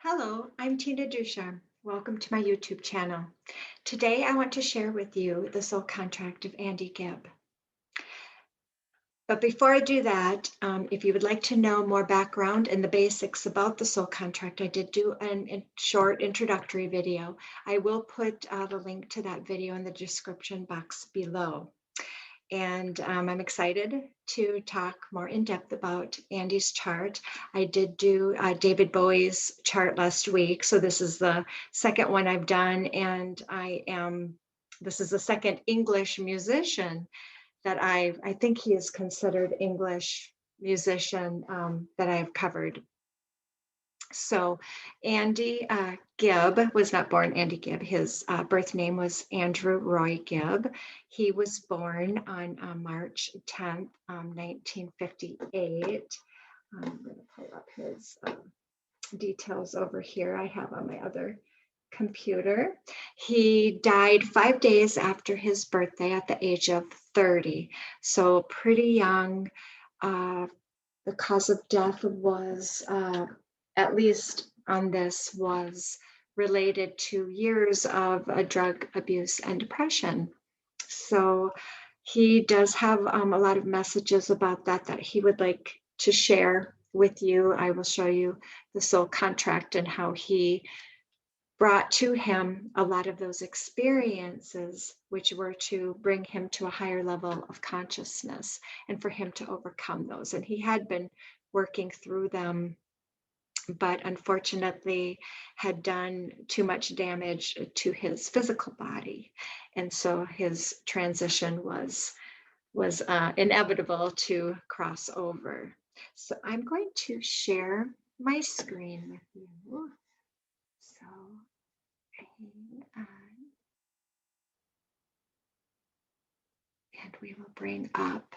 Hello, I'm Tina Ducharme. Welcome to my YouTube channel. Today I want to share with you the soul contract of Andy Gibb. But before I do that, if you would like to know more background and the basics about the soul contract, I did do a short introductory video. I will put the link to that video in the description box below. And I'm excited to talk more in depth about Andy's chart. I did do David Bowie's chart last week, so this is the second one I've done, and this is the second English musician that I think he is considered English musician that I've covered. So Andy Gibb was not born Andy Gibb. His birth name was Andrew Roy Gibb. He was born on March 10th, 1958. I'm going to pull up his details over here. I have on my other computer. He died 5 days after his birthday at the age of 30. So pretty young. The cause of death was at least on this, was related to years of drug abuse and depression. So he does have a lot of messages about that he would like to share with you. I will show you the soul contract and how he brought to him a lot of those experiences, which were to bring him to a higher level of consciousness and for him to overcome those. And he had been working through them, but unfortunately had done too much damage to his physical body. And so his transition was inevitable to cross over. So I'm going to share my screen with you. So hang on. And we will bring up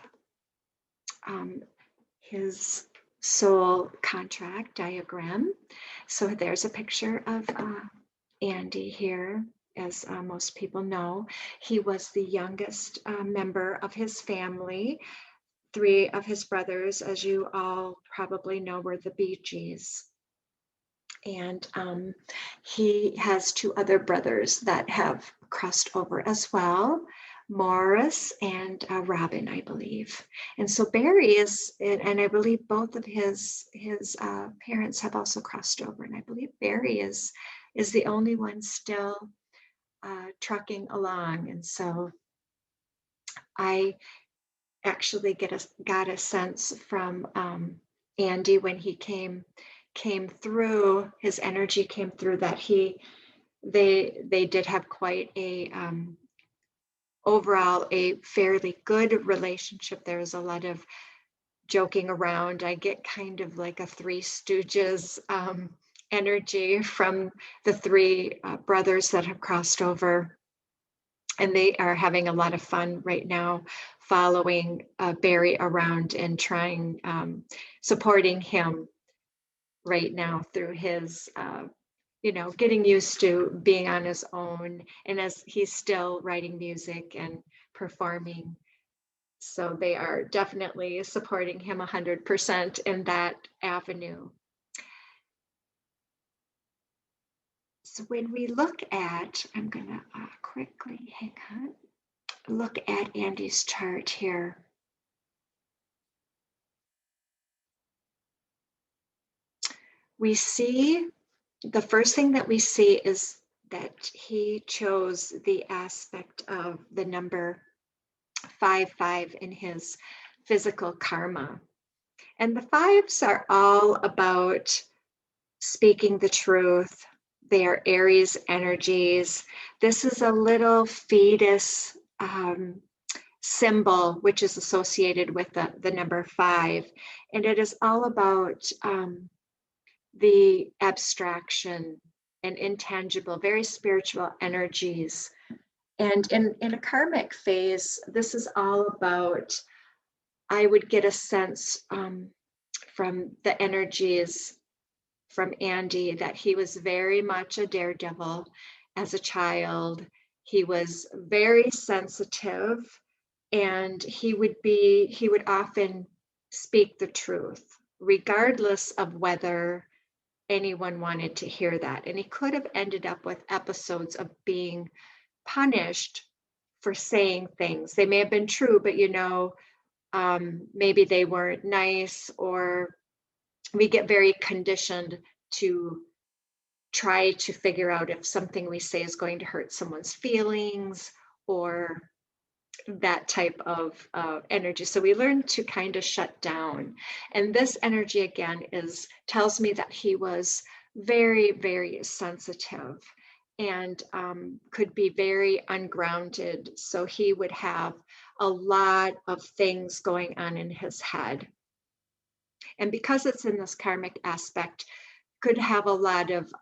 his soul contract diagram. So there's a picture of Andy here. As most people know, he was the youngest member of his family. Three of his brothers, as you all probably know, were the Bee Gees. And he has two other brothers that have crossed over as well, Morris and Robin, I believe. And so Barry is, and I believe both of his parents have also crossed over. And I believe Barry is the only one still trucking along. And so I actually got a sense from Andy when he came through, his energy came through, that they did have quite a overall a fairly good relationship. There's a lot of joking around. I get kind of like a Three Stooges energy from the three brothers that have crossed over. And they are having a lot of fun right now, following Barry around and trying, supporting him right now through his, getting used to being on his own, and as he's still writing music and performing. So they are definitely supporting him 100% in that avenue. So when we look at, I'm gonna quickly, hang on, look at Andy's chart here. We see, the first thing that we see is that he chose the aspect of the number 5 in his physical karma. And the fives are all about speaking the truth. They are Aries energies. This is a little fetus symbol, which is associated with the number 5. And it is all about the abstraction and intangible, very spiritual energies. And in a karmic phase, this is all about, I would get a sense from the energies from Andy that he was very much a daredevil as a child. He was very sensitive, and he would often speak the truth, regardless of whether anyone wanted to hear that. And he could have ended up with episodes of being punished for saying things. They may have been true, but maybe they weren't nice, or we get very conditioned to try to figure out if something we say is going to hurt someone's feelings or that type of energy. So we learn to kind of shut down. And this energy again tells me that he was very, very sensitive and could be very ungrounded. So he would have a lot of things going on in his head. And because it's in this karmic aspect, could have a lot of,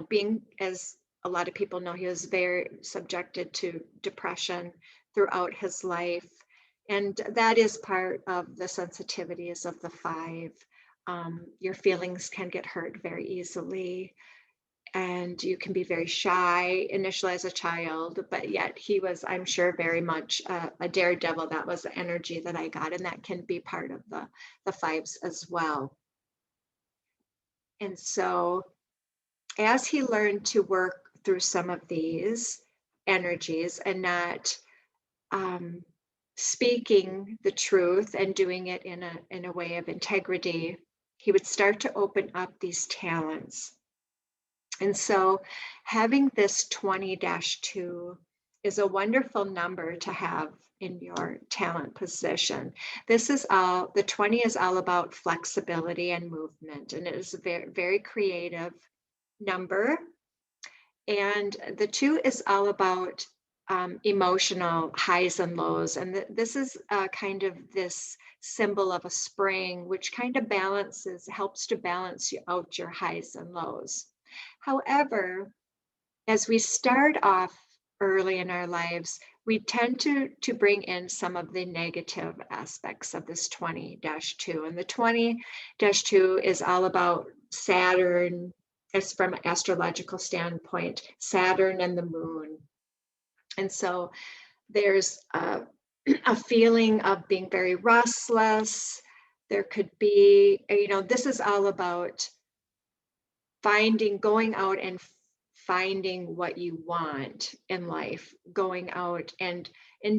being, as a lot of people know, he was very subjected to depression throughout his life. And that is part of the sensitivities of the 5. Your feelings can get hurt very easily. And you can be very shy initially as a child, but yet he was, I'm sure, very much a daredevil. That was the energy that I got, and that can be part of the 5s as well. And so as he learned to work through some of these energies and not speaking the truth and doing it in a way of integrity, he would start to open up these talents. And so having this 20-2 is a wonderful number to have in your talent position. The 20 is all about flexibility and movement, and it is a very, very creative number. And the 2 is all about emotional highs and lows. And this is kind of this symbol of a spring, which kind of helps to balance out your highs and lows. However, as we start off early in our lives, we tend to bring in some of the negative aspects of this 20-2. And the 20-2 is all about Saturn, as from an astrological standpoint, Saturn and the moon. And so there's a feeling of being very restless. There could be, this is all about going out and finding what you want in life, going out and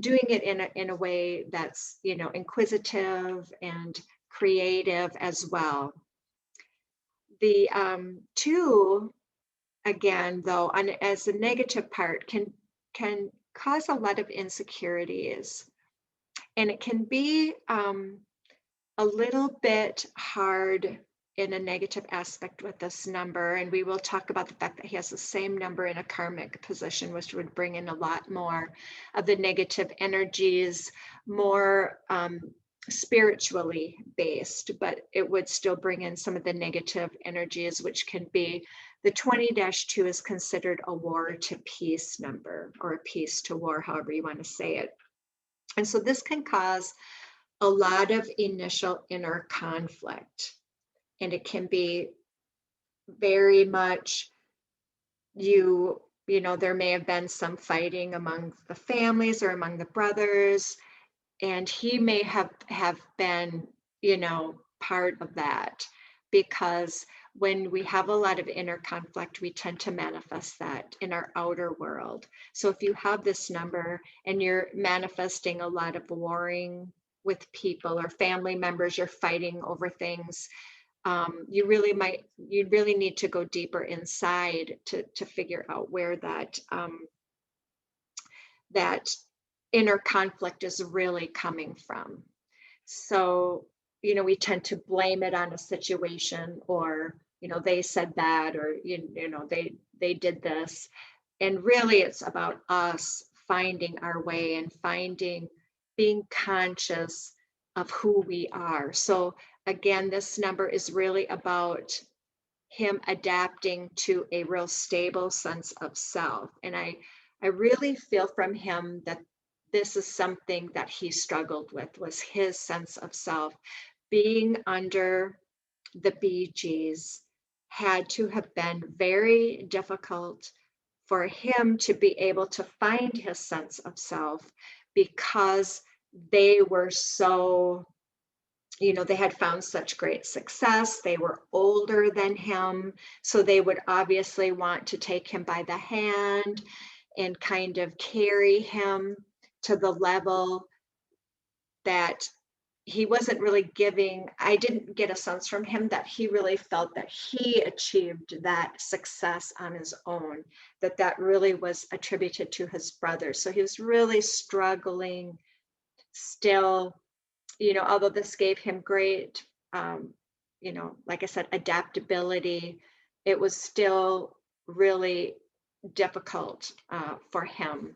doing it in a way that's, inquisitive and creative as well. The 2, again, though, as a negative part, can cause a lot of insecurities, and it can be a little bit hard in a negative aspect with this number. And we will talk about the fact that he has the same number in a karmic position, which would bring in a lot more of the negative energies, more spiritually based, but it would still bring in some of the negative energies, which can be, the 20-2 is considered a war to peace number, or a peace to war, however you want to say it. And so this can cause a lot of initial inner conflict. And it can be very much, there may have been some fighting among the families or among the brothers, and he may have been, part of that, because when we have a lot of inner conflict, we tend to manifest that in our outer world. So if you have this number and you're manifesting a lot of warring with people or family members, you're fighting over things, you really need to go deeper inside to figure out where that inner conflict is really coming from. So, we tend to blame it on a situation, or, they said that, or, they did this. And really it's about us finding our way and being conscious of who we are. So again, this number is really about him adapting to a real stable sense of self. And I really feel from him that this is something that he struggled with, was his sense of self. Being under the Bee Gees had to have been very difficult for him to be able to find his sense of self, because they were so they had found such great success. They were older than him, so they would obviously want to take him by the hand and kind of carry him to the level that he wasn't really giving. I didn't get a sense from him that he really felt that he achieved that success on his own, that really was attributed to his brother. So he was really struggling still, although this gave him great, like I said, adaptability, it was still really difficult for him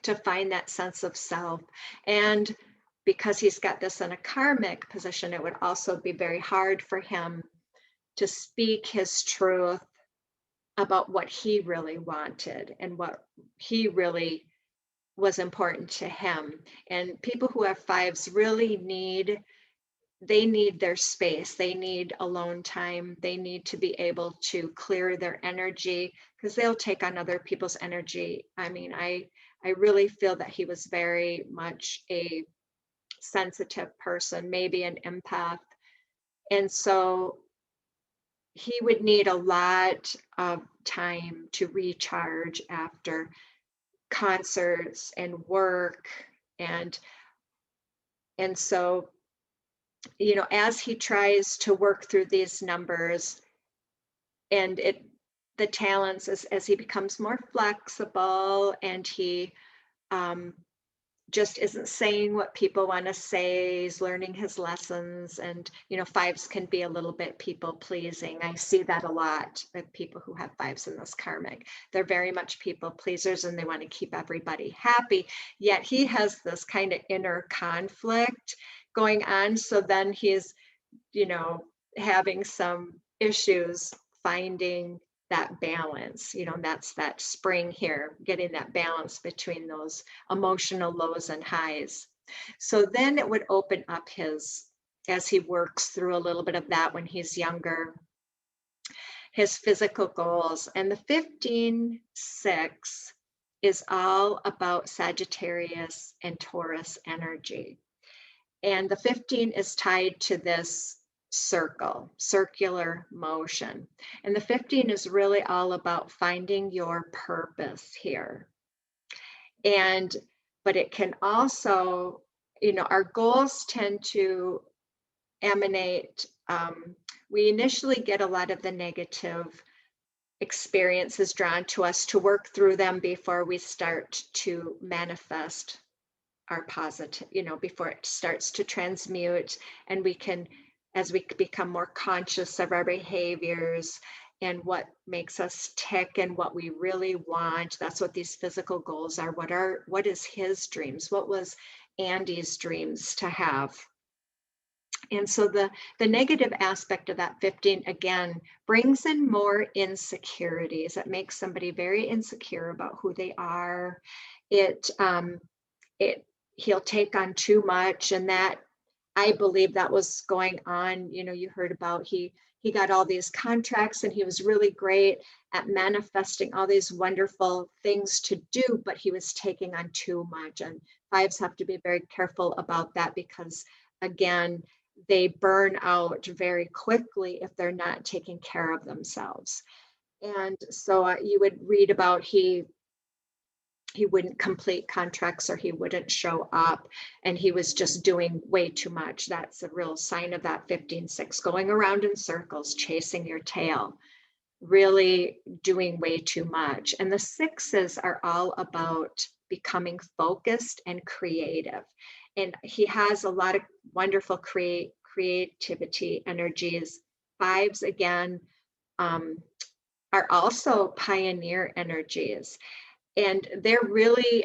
to find that sense of self. And because he's got this in a karmic position, it would also be very hard for him to speak his truth about what he really wanted and what he really was important to him. And people who have fives really need their space. They need alone time. They need to be able to clear their energy because they'll take on other people's energy. I mean, I really feel that he was very much a sensitive person, maybe an empath. And so he would need a lot of time to recharge after concerts and work. And so, as he tries to work through these numbers and the talents, as he becomes more flexible and he just isn't saying what people want to say, he's learning his lessons. And fives can be a little bit people pleasing. I see that a lot with people who have fives in this karmic. They're very much people pleasers and they want to keep everybody happy, yet he has this kind of inner conflict going on. So then he's having some issues finding that balance. That's that spring here, getting that balance between those emotional lows and highs. So then it would open up as he works through a little bit of that when he's younger, his physical goals. And the 15-6 is all about Sagittarius and Taurus energy. And the 15 is tied to this circular motion. And the 15 is really all about finding your purpose here. But it can also, our goals tend to emanate. We initially get a lot of the negative experiences drawn to us to work through them before we start to manifest our positive, before it starts to transmute, and we can, as we become more conscious of our behaviors and what makes us tick and what we really want. That's what these physical goals are. What is his dreams? What was Andy's dreams to have? And so the negative aspect of that 15, again, brings in more insecurities. It makes somebody very insecure about who they are. He'll take on too much, and that, I believe that was going on. You heard about he got all these contracts and he was really great at manifesting all these wonderful things to do, but he was taking on too much. And fives have to be very careful about that because, again, they burn out very quickly if they're not taking care of themselves. And so you would read about he wouldn't complete contracts or he wouldn't show up and he was just doing way too much. That's a real sign of that 15-6, going around in circles, chasing your tail, really doing way too much. And the 6s are all about becoming focused and creative. And he has a lot of wonderful creativity energies. 5s, again, are also pioneer energies. And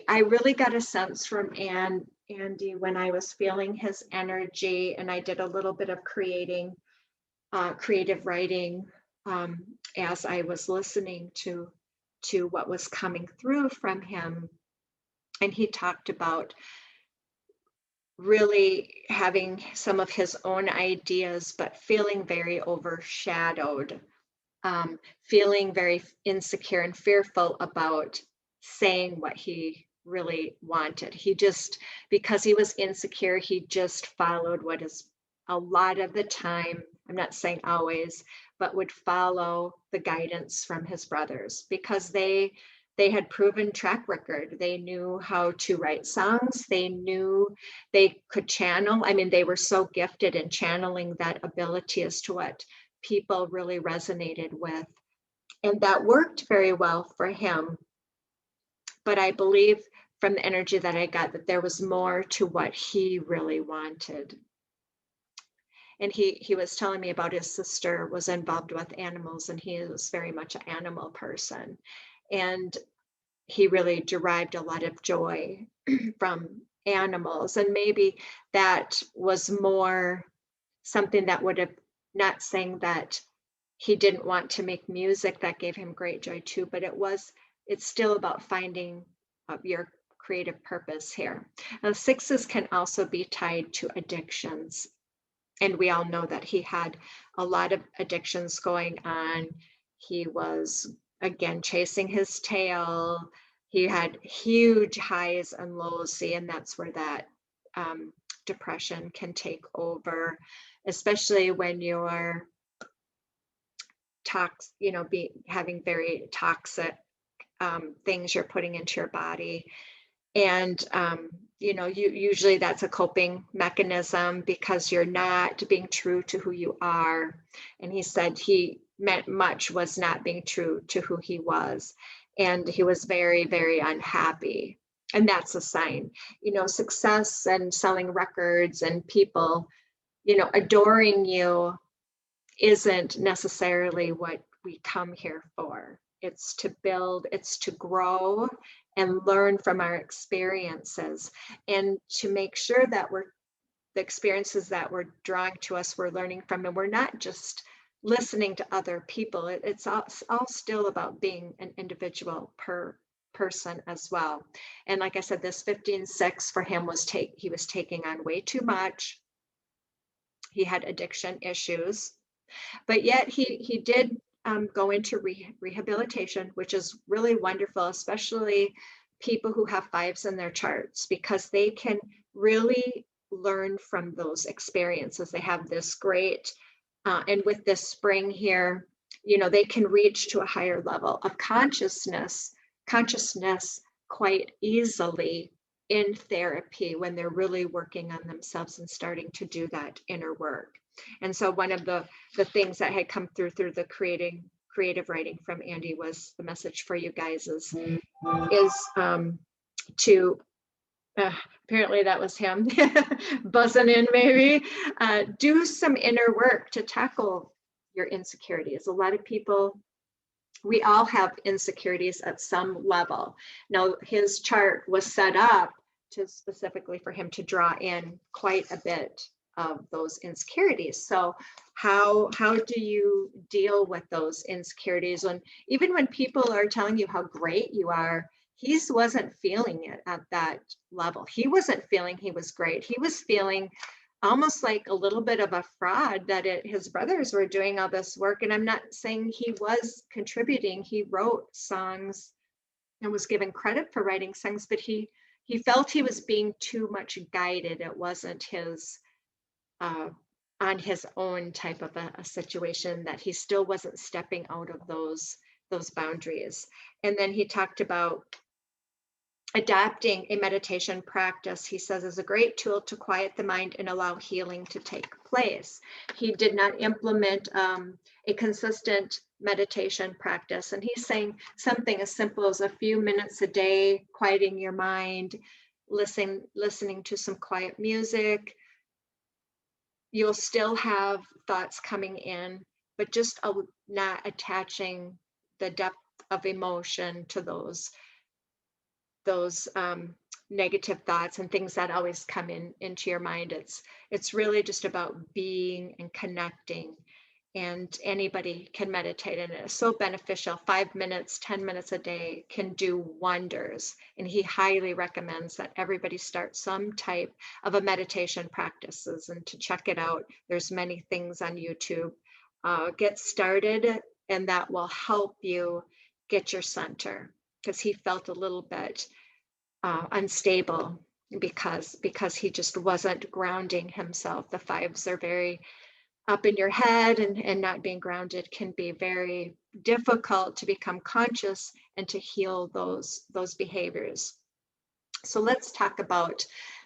I really got a sense from Andy when I was feeling his energy, and I did a little bit of creative writing as I was listening to what was coming through from him. And he talked about really having some of his own ideas, but feeling very overshadowed, feeling very insecure and fearful about saying what he really wanted. He just, because he was insecure, he just followed what is a lot of the time, I'm not saying always, but would follow the guidance from his brothers because they had proven track record. They knew how to write songs. They knew they could channel. I mean, they were so gifted in channeling that ability as to what people really resonated with. And that worked very well for him. But I believe from the energy that I got that there was more to what he really wanted. And he was telling me about his sister was involved with animals, and he was very much an animal person. And he really derived a lot of joy from animals. And maybe that was more something that would have, not saying that he didn't want to make music that gave him great joy too, but it's still about finding your creative purpose here. Now, sixes can also be tied to addictions. And we all know that he had a lot of addictions going on. He was, again, chasing his tail. He had huge highs and lows. See, and that's where that depression can take over, especially when you're having very toxic things you're putting into your body. And usually that's a coping mechanism because you're not being true to who you are. And he said he meant much was not being true to who he was. And he was very, very unhappy. And that's a sign, success and selling records and people, adoring you isn't necessarily what we come here for. It's to build, it's to grow and learn from our experiences, and to make sure that the experiences that we're drawing to us, we're learning from, and we're not just listening to other people. It's all still about being an individual person as well. And like I said, this 15-6 for him he was taking on way too much. He had addiction issues, but yet he did go into rehabilitation, which is really wonderful, especially people who have fives in their charts, because they can really learn from those experiences. They have this great, and with this spring here, they can reach to a higher level of consciousness quite easily in therapy when they're really working on themselves and starting to do that inner work. And so one of the things that had come through the creative writing from Andy was the message for you guys is to apparently that was him buzzing in, maybe do some inner work to tackle your insecurities. A lot of people, we all have insecurities at some level. Now, his chart was set up to specifically for him to draw in quite a bit of those insecurities. So how do you deal with those insecurities? And even when people are telling you how great you are, he wasn't feeling it at that level. He wasn't feeling he was great. He was feeling almost like a little bit of a fraud that his brothers were doing all this work. And I'm not saying he was contributing. He wrote songs and was given credit for writing songs, but he felt he was being too much guided. It wasn't his on his own type of a situation, that he still wasn't stepping out of those boundaries. And then he talked about adapting a meditation practice, he says, is a great tool to quiet the mind and allow healing to take place. He did not implement a consistent meditation practice. And he's saying something as simple as a few minutes a day, quieting your mind, listening to some quiet music. You'll still have thoughts coming in, but just not attaching the depth of emotion to those negative thoughts and things that always come into your mind. It's really just about being and connecting, and anybody can meditate, and it's so beneficial. 5 minutes, 10 minutes a day can do wonders. And he highly recommends that everybody start some type of a meditation practices, and to check it out. There's many things on YouTube. Get started, and that will help you get your center, because he felt a little bit unstable because he just wasn't grounding himself. The fives are very up in your head, and not being grounded can be very difficult to become conscious and to heal those behaviors. So let's talk about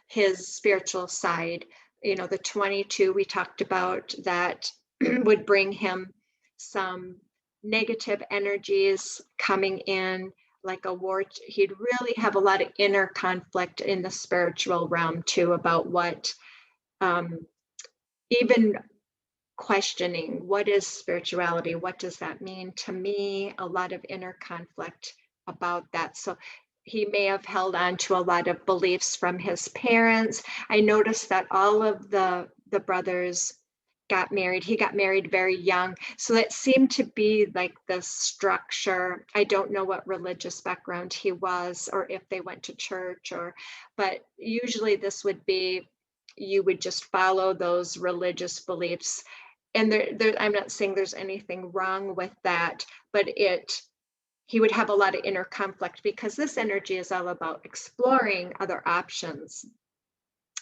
his spiritual side. The 22 we talked about that would bring him some negative energies coming in, like a war. He'd really have a lot of inner conflict in the spiritual realm too, about what, even questioning, what is spirituality? What does that mean to me? A lot of inner conflict about that. So he may have held on to a lot of beliefs from his parents. I noticed that all of the brothers got married. He got married very young. So that seemed to be like the structure. I don't know what religious background he was, or if they went to church, but usually this would be, you would just follow those religious beliefs. And I'm not saying there's anything wrong with that, but he would have a lot of inner conflict because this energy is all about exploring other options.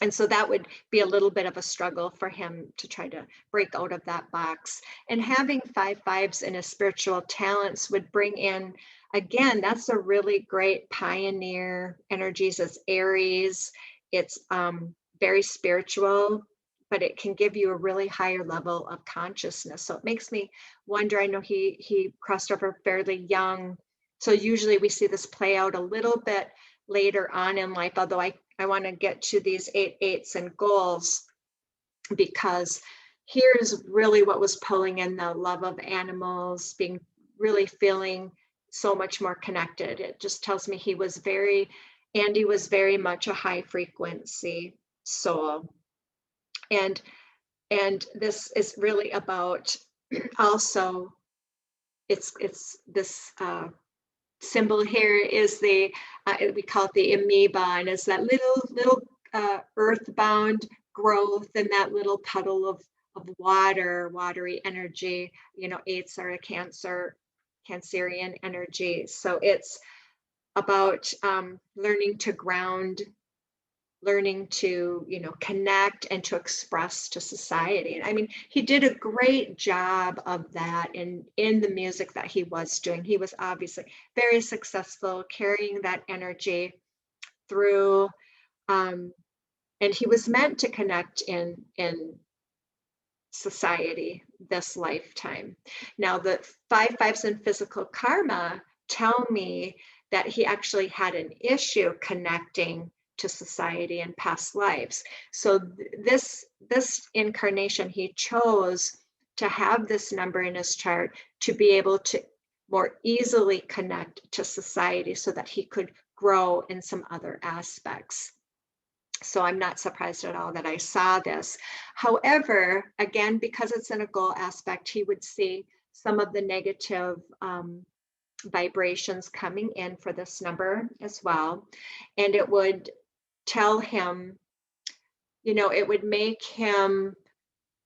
And so that would be a little bit of a struggle for him to try to break out of that box. And having 5 5s in his spiritual talents would bring in, again, that's a really great pioneer energies. As Aries, it's very spiritual, but it can give you a really higher level of consciousness. So it makes me wonder, I know he crossed over fairly young. So usually we see this play out a little bit later on in life, although I want to get to these 8 8s and goals, because here's really what was pulling in the love of animals, being really feeling so much more connected. It just tells me Andy was very much a high frequency soul. And this is really about also, it's this symbol here is we call it the amoeba, and it's that little earthbound growth and that little puddle of watery energy. 8s are a Cancerian energy. So it's about learning to ground, learning to connect and to express to society. And I mean, he did a great job of that in the music that he was doing. He was obviously very successful carrying that energy through, and he was meant to connect in society this lifetime. Now the 5 5s in physical karma tell me that he actually had an issue connecting to society in past lives. So this incarnation, he chose to have this number in his chart to be able to more easily connect to society so that he could grow in some other aspects. So I'm not surprised at all that I saw this. However, again, because it's in a goal aspect, he would see some of the negative vibrations coming in for this number as well. And it would tell him, it would make him,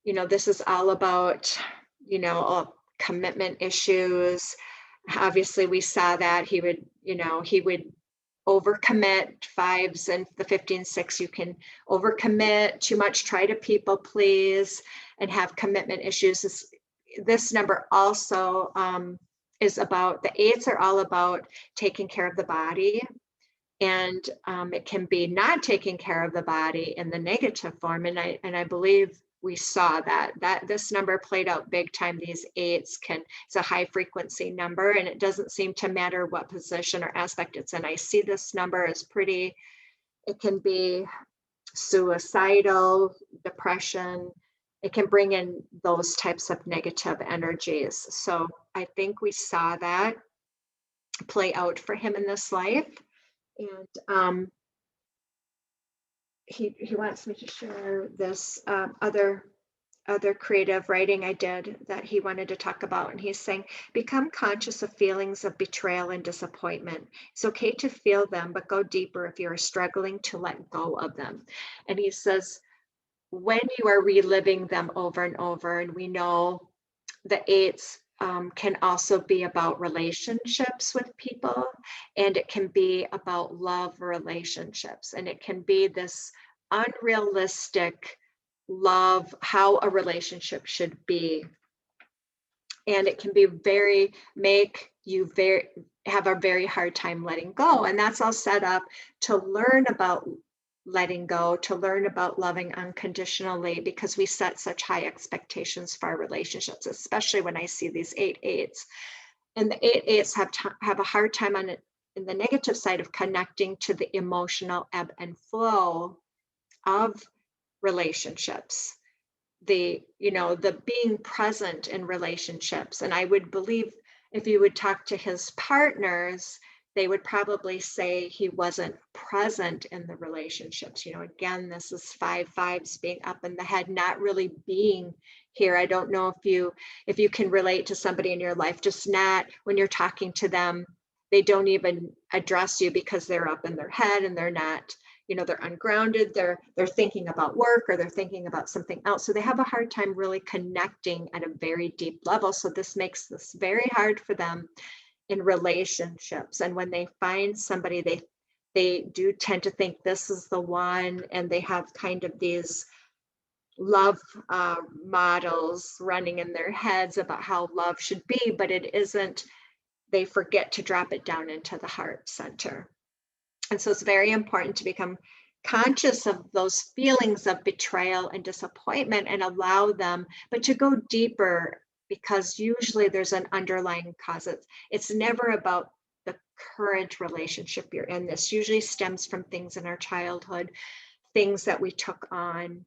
this is all about, commitment issues. Obviously, we saw that he would overcommit. 5s and the 15-6, you can overcommit too much, try to people please, and have commitment issues. This number also is about, the 8s are all about taking care of the body. And it can be not taking care of the body in the negative form. And I believe we saw that this number played out big time. These 8s it's a high frequency number, and it doesn't seem to matter what position or aspect it's in. I see this number as it can be suicidal, depression. It can bring in those types of negative energies. So I think we saw that play out for him in this life. And he wants me to share this other creative writing I did that he wanted to talk about. And he's saying, become conscious of feelings of betrayal and disappointment. It's okay to feel them, but go deeper if you're struggling to let go of them. And he says, when you are reliving them over and over, and we know the 8s can also be about relationships with people, and it can be about love relationships, and it can be this unrealistic love, how a relationship should be. And it can be make you have a very hard time letting go. And that's all set up to learn about letting go, to learn about loving unconditionally, because we set such high expectations for our relationships, especially when I see these 8/8s. And the 8/8s have a hard time on it in the negative side of connecting to the emotional ebb and flow of relationships, the being present in relationships. And I would believe if you would talk to his partners, they would probably say he wasn't present in the relationships. Again, this is 5/5s being up in the head, not really being here. I don't know if you can relate to somebody in your life, just not when you're talking to them, they don't even address you because they're up in their head and they're not, they're ungrounded, they're thinking about work or they're thinking about something else. So they have a hard time really connecting at a very deep level. So this makes this very hard for them in relationships. And when they find somebody, they do tend to think this is the one, and they have kind of these love models running in their heads about how love should be, but it isn't. They forget to drop it down into the heart center. And so it's very important to become conscious of those feelings of betrayal and disappointment and allow them, but to go deeper, because usually there's an underlying cause. It's never about the current relationship you're in. This usually stems from things in our childhood, things that we took on.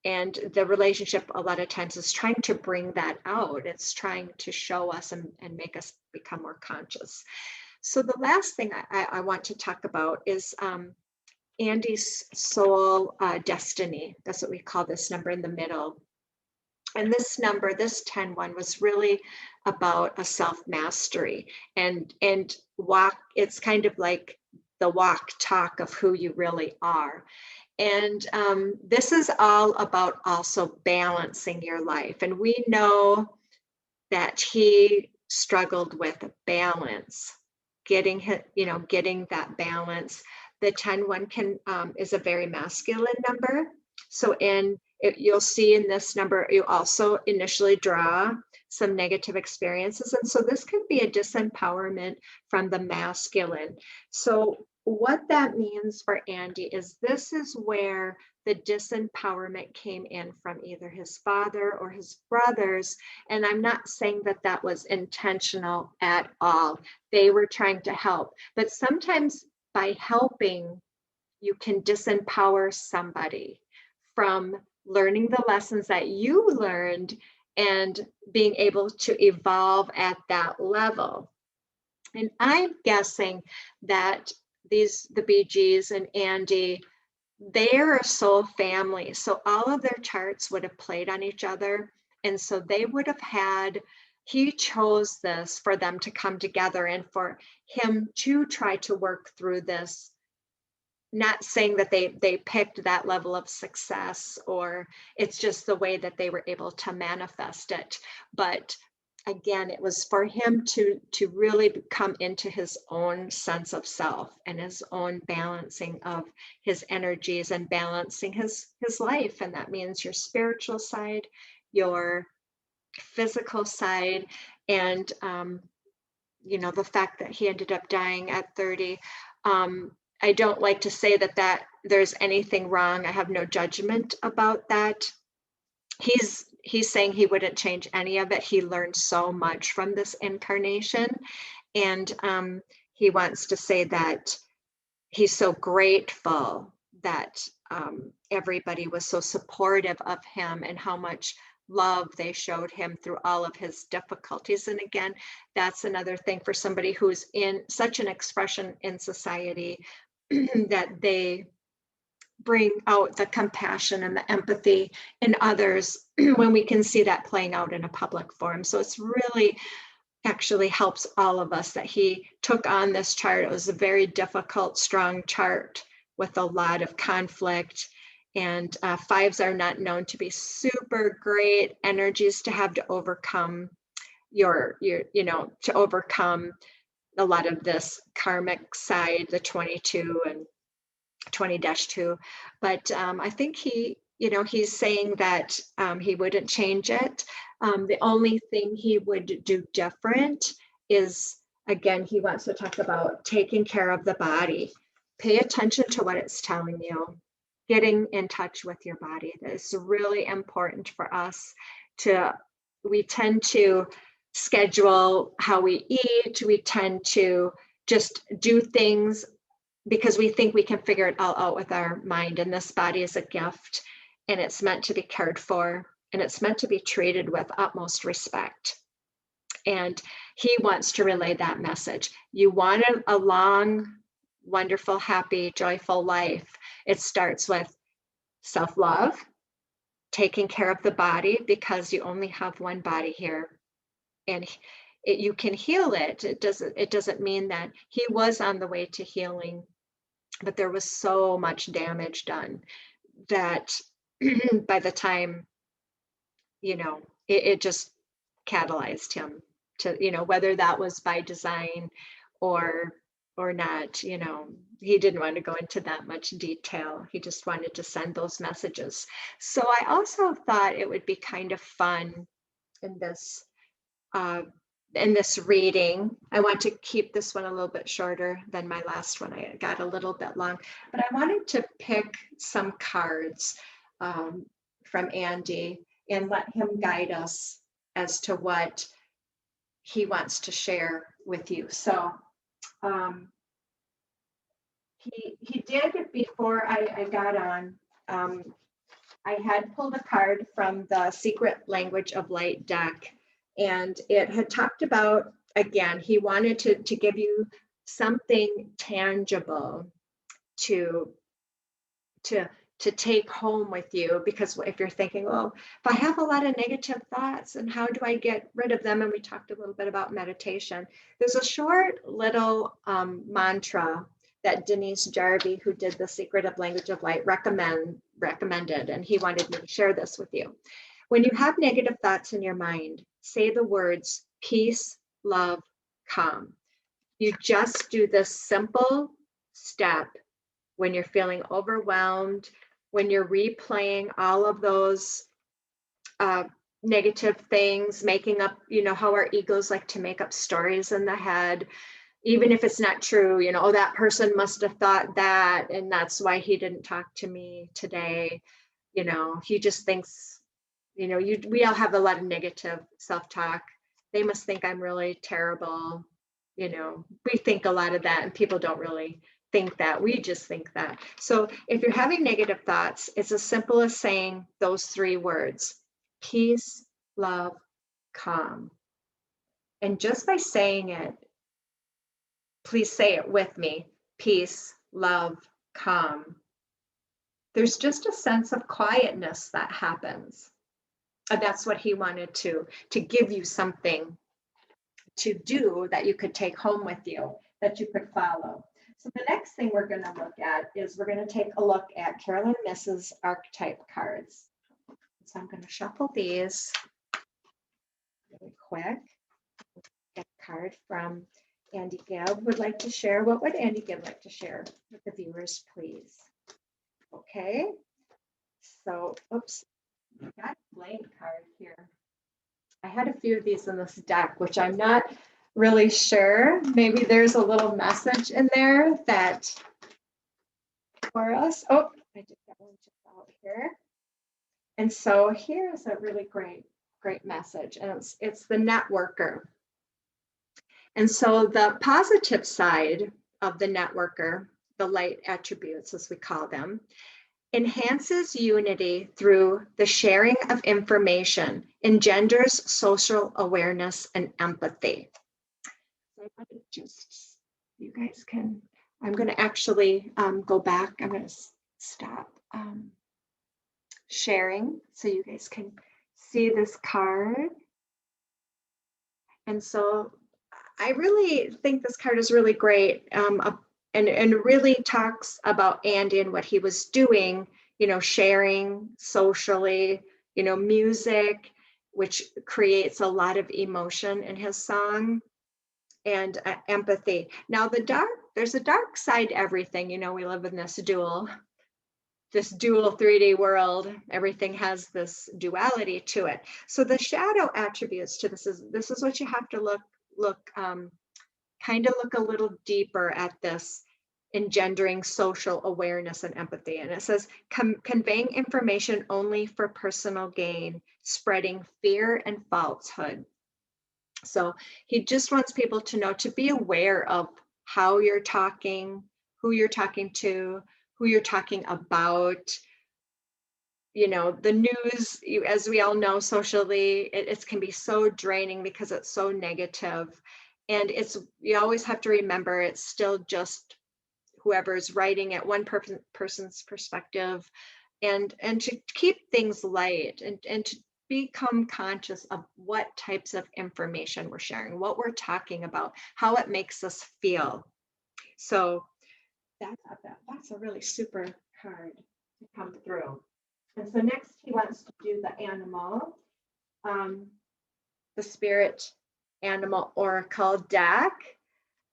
And the relationship a lot of times is trying to bring that out. It's trying to show us and make us become more conscious. So the last thing I want to talk about is Andy's soul destiny. That's what we call this number in the middle. And this number, this 10/1, was really about a self-mastery and walk. It's kind of like the walk talk of who you really are. And this is all about also balancing your life. And we know that he struggled with balance, getting that balance. The 10/1 is a very masculine number. So you'll see in this number, you also initially draw some negative experiences. And so this could be a disempowerment from the masculine. So what that means for Andy is this is where the disempowerment came in from either his father or his brothers. And I'm not saying that that was intentional at all. They were trying to help. But sometimes by helping, you can disempower somebody from learning the lessons that you learned and being able to evolve at that level. And I'm guessing that the BGs and Andy, they're a soul family. So all of their charts would have played on each other. And so they would have he chose this for them to come together and for him to try to work through this. Not saying that they picked that level of success, or it's just the way that they were able to manifest it. But again, it was for him to really come into his own sense of self and his own balancing of his energies and balancing his life. And that means your spiritual side, your physical side, and the fact that he ended up dying at 30. I don't like to say that there's anything wrong. I have no judgment about that. He's saying he wouldn't change any of it. He learned so much from this incarnation. And he wants to say that he's so grateful that everybody was so supportive of him and how much love they showed him through all of his difficulties. And again, that's another thing for somebody who's in such an expression in society that they bring out the compassion and the empathy in others when we can see that playing out in a public forum. So it's really actually helps all of us that he took on this chart. It was a very difficult, strong chart with a lot of conflict. And 5s are not known to be super great energies to have to overcome, to overcome a lot of this karmic side, the 22 and 20-2. But I think he's saying that he wouldn't change it. The only thing he would do different is, again, he wants to talk about taking care of the body. Pay attention to what it's telling you. Getting in touch with your body. It's really important for us we tend to schedule how we eat. We tend to just do things because we think we can figure it all out with our mind. And this body is a gift, and it's meant to be cared for, and it's meant to be treated with utmost respect. And he wants to relay that message. You want a long, wonderful, happy, joyful life. It starts with self-love, taking care of the body, because you only have one body here. And you can heal it. It doesn't mean that he was on the way to healing, but there was so much damage done that by the time, it just catalyzed him to, whether that was by design or not, he didn't want to go into that much detail. He just wanted to send those messages. So I also thought it would be kind of fun in this reading. I want to keep this one a little bit shorter than my last one. I got a little bit long, but I wanted to pick some cards from Andy and let him guide us as to what he wants to share with you. So he did, before I got on, I had pulled a card from the Secret Language of Light deck, and it had talked about, again, he wanted to give you something tangible to take home with you, because if you're thinking, well, if I have a lot of negative thoughts, and how do I get rid of them? And we talked a little bit about meditation. There's a short little mantra that Denise Jarvie, who did the Secret of Language of Light, recommended, and he wanted me to share this with you. When you have negative thoughts in your mind, say the words peace, love, calm. You just do this simple step when you're feeling overwhelmed, when you're replaying all of those negative things, making up, how our egos like to make up stories in the head, even if it's not true, oh, that person must have thought that, and that's why he didn't talk to me today. He just thinks, we all have a lot of negative self-talk. They must think I'm really terrible. We think a lot of that, and people don't really think that. We just think that. So if you're having negative thoughts, it's as simple as saying those 3 words: peace, love, calm. And just by saying it, please say it with me: peace, love, calm. There's just a sense of quietness that happens. And that's what he wanted to give you something to do that you could take home with you, that you could follow. So the next thing we're going to look at is we're going to take a look at Carolyn Miss's archetype cards. So I'm going to shuffle these really quick. Get a card from Andy Gibb would like to share. What would Andy Gibb like to share with the viewers, please? Okay. So, oops, I got a blank card here. I had a few of these in this deck, which I'm not really sure. Maybe there's a little message in there that for us. Oh, I did that one just out here. And so here's a really great message, and it's the networker. And so the positive side of the networker, the light attributes as we call them, enhances unity through the sharing of information, engenders social awareness and empathy. Just, you guys can, I'm going to actually go back. I'm going to stop sharing so you guys can see this card. And so I really think this card is really great, and really talks about Andy and what he was doing, sharing socially, music which creates a lot of emotion in his song, and empathy. Now there's a dark side to everything. We live in this dual 3D world. Everything has this duality to it. So the shadow attributes to this is what you have to look a little deeper at this, engendering social awareness and empathy. And it says conveying information only for personal gain, spreading fear and falsehood. So he just wants people to know, to be aware of how you're talking, who you're talking to, who you're talking about. The news, as we all know, socially, it can be so draining because it's so negative. And you always have to remember, it's still just whoever's writing it, one person's perspective, and to keep things light, and to become conscious of what types of information we're sharing, what we're talking about, how it makes us feel. So that's a really super card to come through. And so next he wants to do the animal, the spirit animal oracle deck.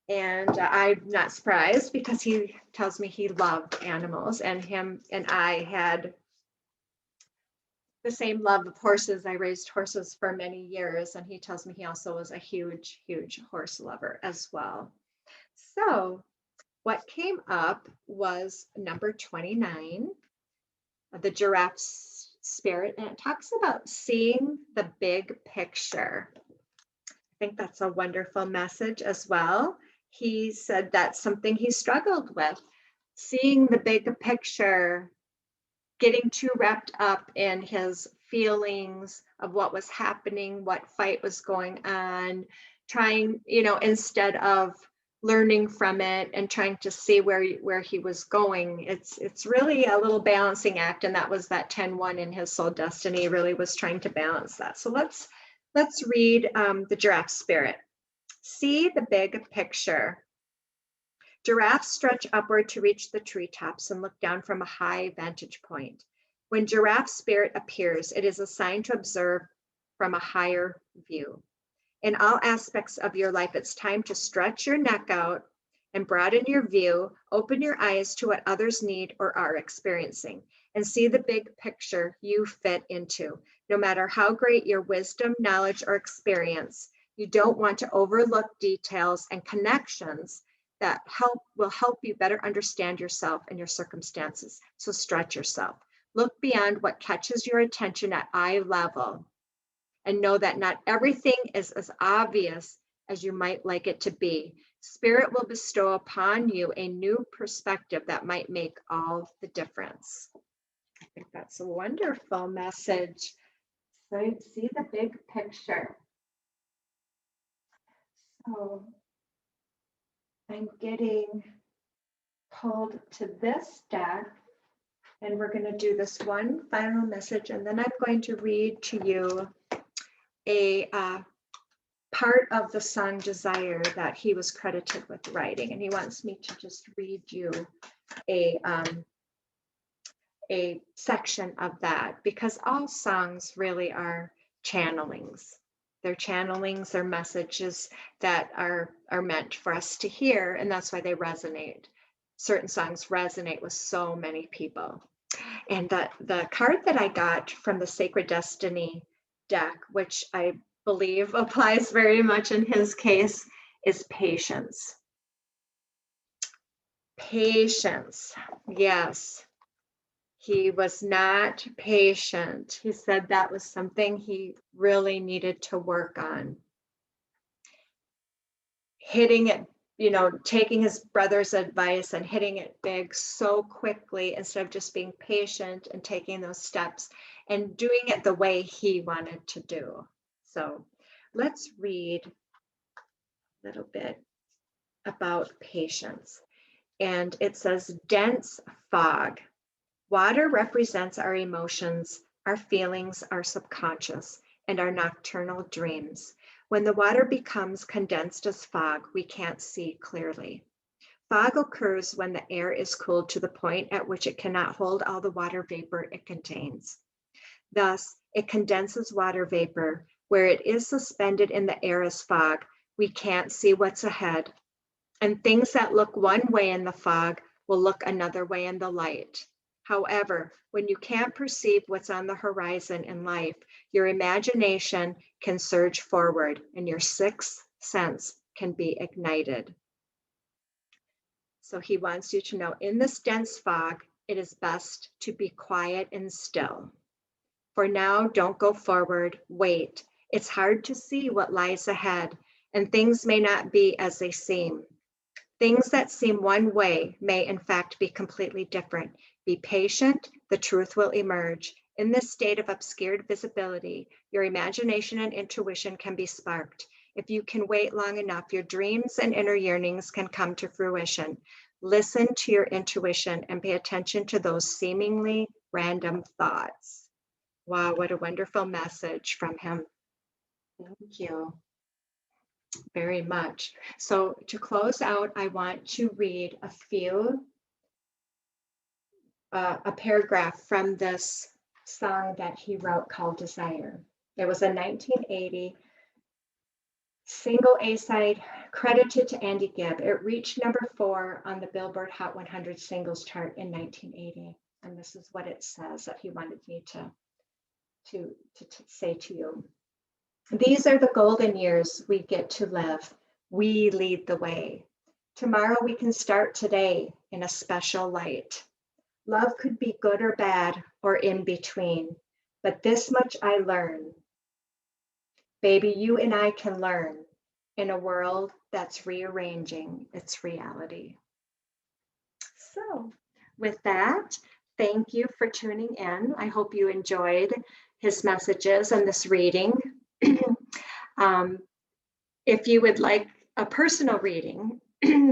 And I'm not surprised, because he tells me he loved animals, and him and I had the same love of horses. I raised horses for many years, and he tells me he also was a huge, huge horse lover as well. So what came up was number 29, the Giraffe Spirit, and it talks about seeing the big picture. I think that's a wonderful message as well. He said that's something he struggled with, seeing the big picture, getting too wrapped up in his feelings of what was happening, what fight was going on, trying, instead of learning from it and trying to see where he was going. It's really a little balancing act, and that was that 10-1 in his soul destiny, really was trying to balance that. So let's read the Giraffe Spirit. See the big picture. Giraffes stretch upward to reach the treetops and look down from a high vantage point. When Giraffe Spirit appears, it is a sign to observe from a higher view. In all aspects of your life, it's time to stretch your neck out and broaden your view, open your eyes to what others need or are experiencing, and see the big picture you fit into. No matter how great your wisdom, knowledge, or experience, you don't want to overlook details and connections that will help you better understand yourself and your circumstances. So stretch yourself. Look beyond what catches your attention at eye level, and know that not everything is as obvious as you might like it to be. Spirit will bestow upon you a new perspective that might make all the difference. I think that's a wonderful message. So see the big picture. So I'm getting pulled to this deck, and we're going to do this one final message, and then I'm going to read to you a part of the song Desire that he was credited with writing, and he wants me to just read you a section of that, because all songs really are channelings. They're channelings, they're messages that are meant for us to hear, and that's why they resonate. Certain songs resonate with so many people. And the card that I got from the Sacred Destiny deck, which I believe applies very much in his case, is patience. Patience, yes. He was not patient. He said that was something he really needed to work on. Hitting it, taking his brother's advice and hitting it big so quickly, instead of just being patient and taking those steps and doing it the way he wanted to do. So let's read a little bit about patience. And it says, dense fog. Water represents our emotions, our feelings, our subconscious, and our nocturnal dreams. When the water becomes condensed as fog, we can't see clearly. Fog occurs when the air is cooled to the point at which it cannot hold all the water vapor it contains. Thus, It condenses water vapor. Where it is suspended in the air as fog, we can't see what's ahead. And things that look one way in the fog will look another way in the light. However, when you can't perceive what's on the horizon in life, your imagination can surge forward and your sixth sense can be ignited. So he wants you to know, in this dense fog, it is best to be quiet and still. For now, don't go forward, wait. It's hard to see what lies ahead, and things may not be as they seem. Things that seem one way may in fact be completely different. Be patient, the truth will emerge. In this state of obscured visibility, your imagination and intuition can be sparked. If you can wait long enough, your dreams and inner yearnings can come to fruition. Listen to your intuition and pay attention to those seemingly random thoughts. Wow, what a wonderful message from him. Thank you very much. So to close out, I want to read a paragraph from this song that he wrote called Desire. It was a 1980 single A-side credited to Andy Gibb. It reached number 4 on the Billboard Hot 100 singles chart in 1980. And this is what it says that he wanted me to say to you. These are the golden years we get to live. We lead the way. Tomorrow we can start today in a special light. Love could be good or bad or in between, but this much I learn. Baby, you and I can learn in a world that's rearranging its reality. So with that, thank you for tuning in. I hope you enjoyed his messages and this reading. If you would like a personal reading,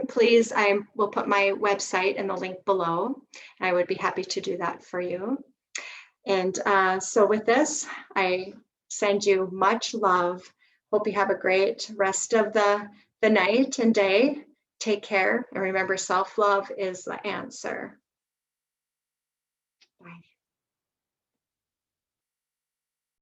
please, I will put my website in the link below. I would be happy to do that for you. And so with this, I send you much love. Hope you have a great rest of the night and day. Take care. And remember, self-love is the answer. Bye.